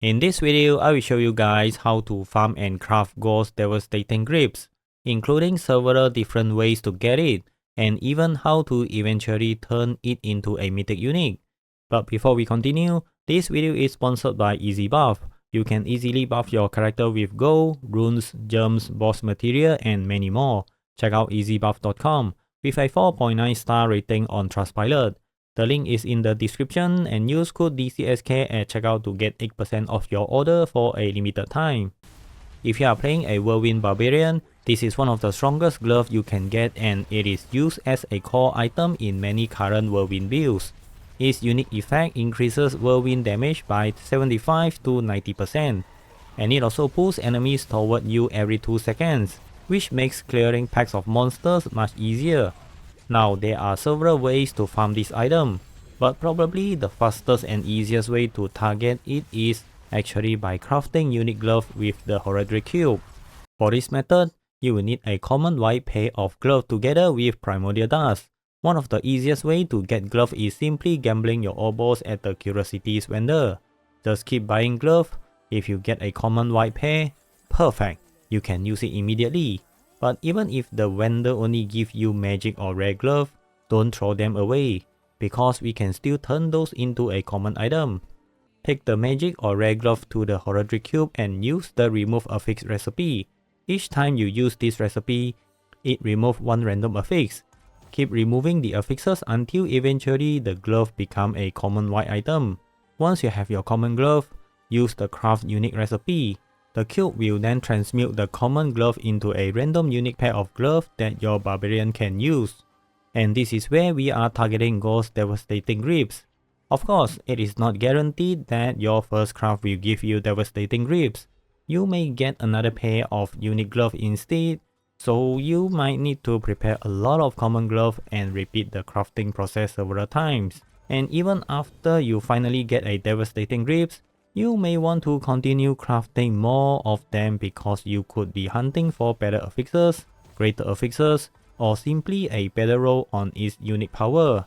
In this video, I will show you guys how to farm and craft Gohr Devastating Grips, including several different ways to get it, and even how to eventually turn it into a mythic unique. But before we continue, this video is sponsored by Easy Buff. You can easily buff your character with gold, runes, gems, boss material, and many more. Check out easybuff.com with a 4.9 star rating on Trustpilot. The link is in the description and use code DCSK at checkout to get 8% off your order for a limited time. If you are playing a Whirlwind Barbarian, this is one of the strongest gloves you can get and it is used as a core item in many current Whirlwind builds. Its unique effect increases Whirlwind damage by 75 to 90%, and it also pulls enemies toward you every 2 seconds, which makes clearing packs of monsters much easier. Now there are several ways to farm this item, but probably the fastest and easiest way to target it is actually by crafting unique gloves with the Horadric Cube. For this method, you will need a common white pair of gloves together with primordial dust. One of the easiest way to get gloves is simply gambling your oboes at the curiosities vendor. Just keep buying gloves. If you get a common white pair, perfect, you can use it immediately. But even if the vendor only gives you magic or rare glove, don't throw them away, because we can still turn those into a common item. Take the magic or rare glove to the Horadric Cube and use the remove affix recipe. Each time you use this recipe, it removes one random affix. Keep removing the affixes until eventually the glove becomes a common white item. Once you have your common glove, use the craft unique recipe. The cube will then transmute the common glove into a random unique pair of gloves that your barbarian can use. And this is where we are targeting Gohr Devastating Grips. Of course, it is not guaranteed that your first craft will give you Devastating Grips. You may get another pair of unique gloves instead, so you might need to prepare a lot of common gloves and repeat the crafting process several times. And even after you finally get a Devastating Grips, you may want to continue crafting more of them because you could be hunting for better affixes, greater affixes, or simply a better roll on its unique power.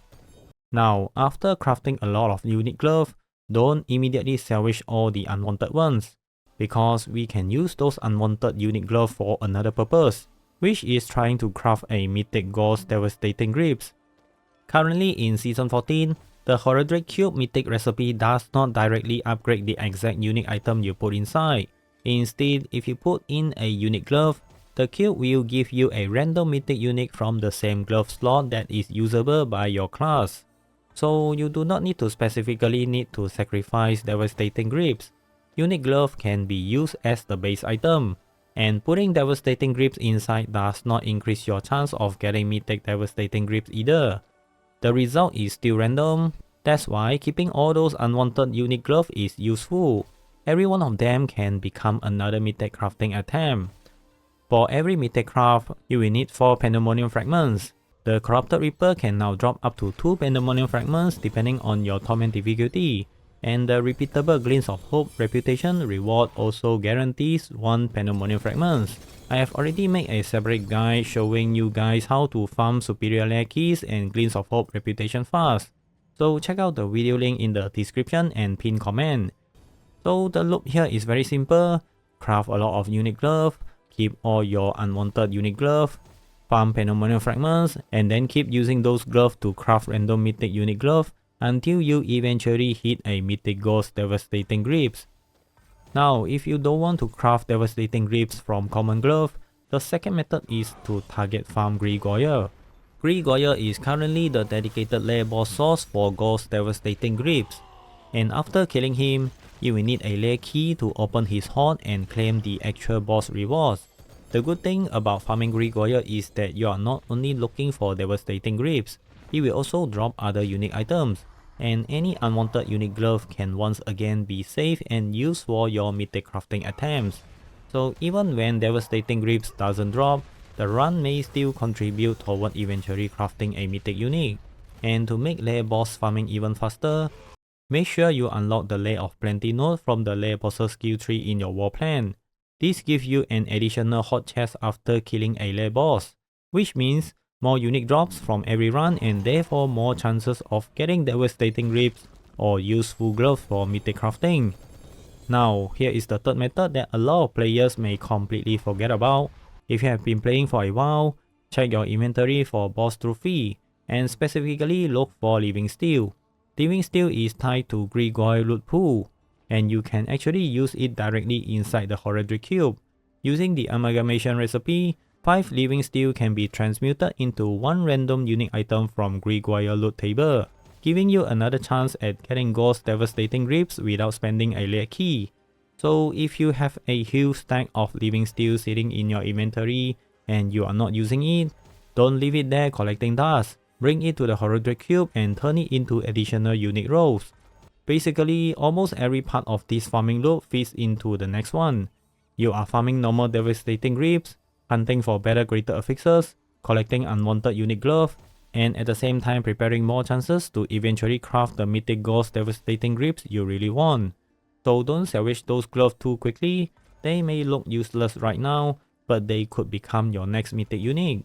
Now, after crafting a lot of unique gloves, don't immediately salvage all the unwanted ones, because we can use those unwanted unique gloves for another purpose, which is trying to craft a mythic Gohr Devastating Grips. Currently in Season 14, the Horadric Cube Mythic recipe does not directly upgrade the exact unique item you put inside. Instead, if you put in a unique glove, the cube will give you a random mythic unique from the same glove slot that is usable by your class. So you do not need to specifically need to sacrifice Devastating Grips. Unique glove can be used as the base item, and putting Devastating Grips inside does not increase your chance of getting mythic Devastating Grips either. The result is still random. That's why keeping all those unwanted unique gloves is useful. Every one of them can become another mythic crafting attempt. For every mythic craft, you will need 4 Pandemonium Fragments. The Corrupted Reaper can now drop up to 2 Pandemonium Fragments depending on your torment difficulty. And the repeatable Glints of Hope reputation reward also guarantees 1 Pandemonium Fragments. I have already made a separate guide showing you guys how to farm superior lair keys and Glints of Hope reputation fast. So check out the video link in the description and pinned comment. So the loop here is very simple. Craft a lot of unique gloves, keep all your unwanted unique gloves, farm Pandemonium Fragments, and then keep using those gloves to craft random mythic unique gloves until you eventually hit a mythic Gohr Devastating Grips. Now, if you don't want to craft Devastating Grips from common glove, the second method is to target farm Gohr. Gohr is currently the dedicated lair boss source for Gohr Devastating Grips, and after killing him, you will need a lair key to open his hoard and claim the actual boss rewards. The good thing about farming Gohr is that you are not only looking for Devastating Grips, he will also drop other unique items, and any unwanted unique glove can once again be saved and used for your mythic crafting attempts. So even when Devastating Grips doesn't drop, the run may still contribute toward eventually crafting a mythic unique. And to make lair boss farming even faster, make sure you unlock the Lair of Plenty node from the lair boss's skill tree in your war plan. This gives you an additional hot chest after killing a lair boss, which means more unique drops from every run and therefore more chances of getting Devastating Grips or useful gloves for mythic crafting. Now, here is the third method that a lot of players may completely forget about. If you have been playing for a while, check your inventory for boss trophy, and specifically look for living steel. Living steel is tied to Gohr loot pool, and you can actually use it directly inside the Horadric Cube. Using the amalgamation recipe, 5 living steel can be transmuted into 1 random unique item from Gohr loot table, giving you another chance at getting Gohr's Devastating Grips without spending a late key. So if you have a huge stack of living steel sitting in your inventory and you are not using it, don't leave it there collecting dust. Bring it to the Horadric Cube and turn it into additional unique rolls. Basically, almost every part of this farming loop fits into the next one. You are farming normal Devastating Grips, hunting for better greater affixes, collecting unwanted unique glove, and at the same time preparing more chances to eventually craft the Mythic Gohr's Devastating Grips you really want. So don't salvage those gloves too quickly. They may look useless right now, but they could become your next Mythic unique.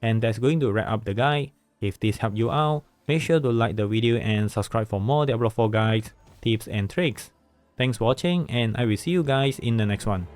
And that's going to wrap up the guide. If this helped you out, make sure to like the video and subscribe for more Diablo 4 guides, tips and tricks. Thanks for watching, and I will see you guys in the next one.